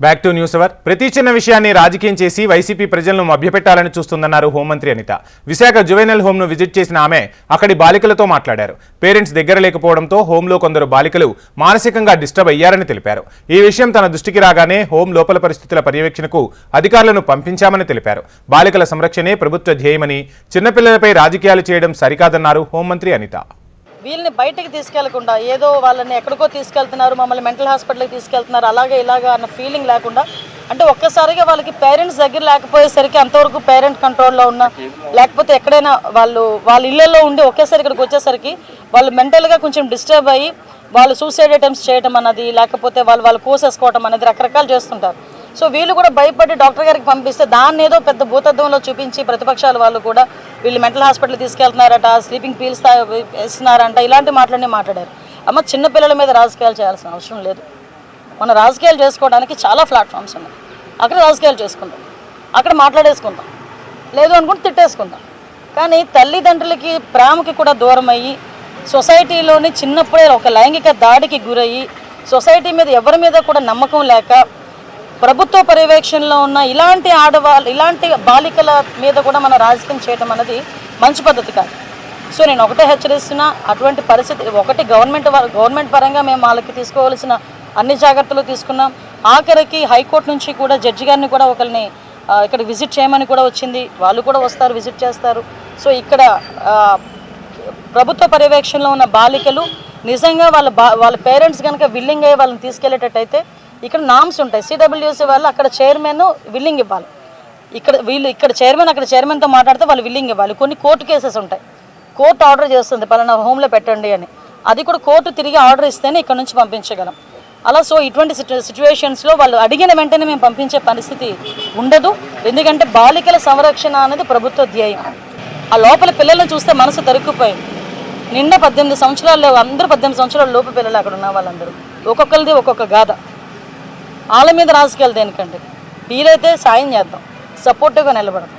Back to news hour. ప్రతి చిన్న విషయాన్ని రాజకీయం చేసి వైసీపీ ప్రజలను మభ్యపెట్టాలని చూస్తుందన్నారు హోంమంత్రి అనిత. విశాఖ జువెనైల్ హోమ్ను విజిట్ చేసిన ఆమె అక్కడి బాలికలతో మాట్లాడారు. పేరెంట్స్ దగ్గర లేకపోవడంతో హోంలో కొందరు బాలికలు మానసికంగా డిస్టర్బ్ అయ్యారని తెలిపారు. ఈ విషయం తన దృష్టికి రాగానే హోం లోపల పరిస్థితుల పర్యవేక్షణకు అధికారులను పంపించామని తెలిపారు. బాలికల సంరక్షణే ప్రభుత్వ ధ్యేయమని, చిన్నపిల్లలపై రాజకీయాలు చేయడం సరికాదన్నారు హోంమంత్రి అనిత. వీళ్ళని బయటకు తీసుకెళ్లకుండా ఏదో వాళ్ళని ఎక్కడికో తీసుకెళ్తున్నారు, మమ్మల్ని మెంటల్ హాస్పిటల్కి తీసుకెళ్తున్నారు, అలాగే ఇలాగా అన్న ఫీలింగ్ లేకుండా, అంటే ఒక్కసారిగా వాళ్ళకి పేరెంట్స్ దగ్గర లేకపోయేసరికి అంతవరకు పేరెంట్ కంట్రోల్లో ఉన్న, లేకపోతే ఎక్కడైనా వాళ్ళ ఇళ్లలో ఉండి ఒకేసారి ఇక్కడికి వచ్చేసరికి వాళ్ళు మెంటల్గా కొంచెం డిస్టర్బ్ అయ్యి వాళ్ళు సూసైడ్ అటెంప్ట్స్ చేయడం అన్నది, లేకపోతే వాళ్ళు కోసేసుకోవడం అనేది రకరకాలు చేస్తుంటారు. సో వీళ్ళు కూడా భయపడి డాక్టర్ గారికి పంపిస్తే దాన్ని ఏదో పెద్ద భూతద్దంలో చూపించి ప్రతిపక్షాల వాళ్ళు కూడా వీళ్ళు మెంటల్ హాస్పిటల్ తీసుకెళ్తున్నారట, స్లీపింగ్ పీల్స్ వేస్తున్నారంట, ఇలాంటి మాటలన్నీ మాట్లాడారు. అమ్మ, చిన్నపిల్లల మీద రాజకీయాలు చేయాల్సిన అవసరం లేదు. మన రాజకీయాలు చేసుకోవడానికి చాలా ప్లాట్ఫామ్స్ ఉన్నాయి. అక్కడ రాజకీయాలు చేసుకుందాం, అక్కడ మాట్లాడేసుకుందాం, లేదు అనుకుంటే తిట్టేసుకుందాం. కానీ తల్లిదండ్రులకి ప్రేమకి కూడా దూరం అయ్యి, సొసైటీలోని చిన్నప్పుడే ఒక లైంగిక దాడికి గురయ్యి, సొసైటీ మీద ఎవరి మీద కూడా నమ్మకం లేక, ప్రభుత్వ పర్యవేక్షణలో ఉన్న ఇలాంటి ఆడవాళ్ళు, ఇలాంటి బాలికల మీద కూడా మనం రాజకీయం చేయడం అనేది మంచి పద్ధతి కాదు. సో నేను ఒకటే హెచ్చరిస్తున్నా, అటువంటి పరిస్థితి ఒకటి గవర్నమెంట్ పరంగా మేము వాళ్ళకి తీసుకోవాల్సిన అన్ని జాగ్రత్తలు తీసుకున్నాం. ఆఖరికి హైకోర్టు నుంచి కూడా జడ్జి గారిని కూడా ఒకరిని ఇక్కడ విజిట్ చేయమని కూడా వచ్చింది. వాళ్ళు కూడా వస్తారు, విజిట్ చేస్తారు. సో ఇక్కడ ప్రభుత్వ పర్యవేక్షణలో ఉన్న బాలికలు నిజంగా వాళ్ళ పేరెంట్స్ కనుక విల్లింగ్ అయ్యి వాళ్ళని తీసుకెళ్లేటట్టయితే ఇక్కడ నామ్స్ ఉంటాయి. సిడబ్ల్యూసీ వాళ్ళు అక్కడ చైర్మన్ విల్లింగ్ ఇవ్వాలి. ఇక్కడ చైర్మన్ అక్కడ చైర్మన్తో మాట్లాడితే వాళ్ళు విల్లింగ్ ఇవ్వాలి. కొన్ని కోర్టు కేసెస్ ఉంటాయి, కోర్టు ఆర్డర్ చేస్తుంది పలానా హోమ్లో పెట్టండి అని, అది కూడా కోర్టు తిరిగి ఆర్డర్ ఇస్తేనే ఇక్కడ నుంచి పంపించగలం. అలా సో ఇటువంటి సిచ్యువేషన్స్లో వాళ్ళు అడిగిన వెంటనే మేము పంపించే పరిస్థితి ఉండదు. ఎందుకంటే బాలికల సంరక్షణ అనేది ప్రభుత్వ ధ్యేయం. ఆ లోపల పిల్లల్ని చూస్తే మనసు తరుక్కుపోయింది. నిండా 18 సంవత్సరాలు లేవు, అందరూ 18 సంవత్సరాల లోపు పిల్లలు అక్కడ ఉన్న వాళ్ళందరూ, ఒక్కొక్కరిది ఒక్కొక్క గాథ. వాళ్ళ మీద రాజకీయాలు దేనికండి? వీలైతే సాయం చేద్దాం, సపోర్టివ్గా నిలబడదాం.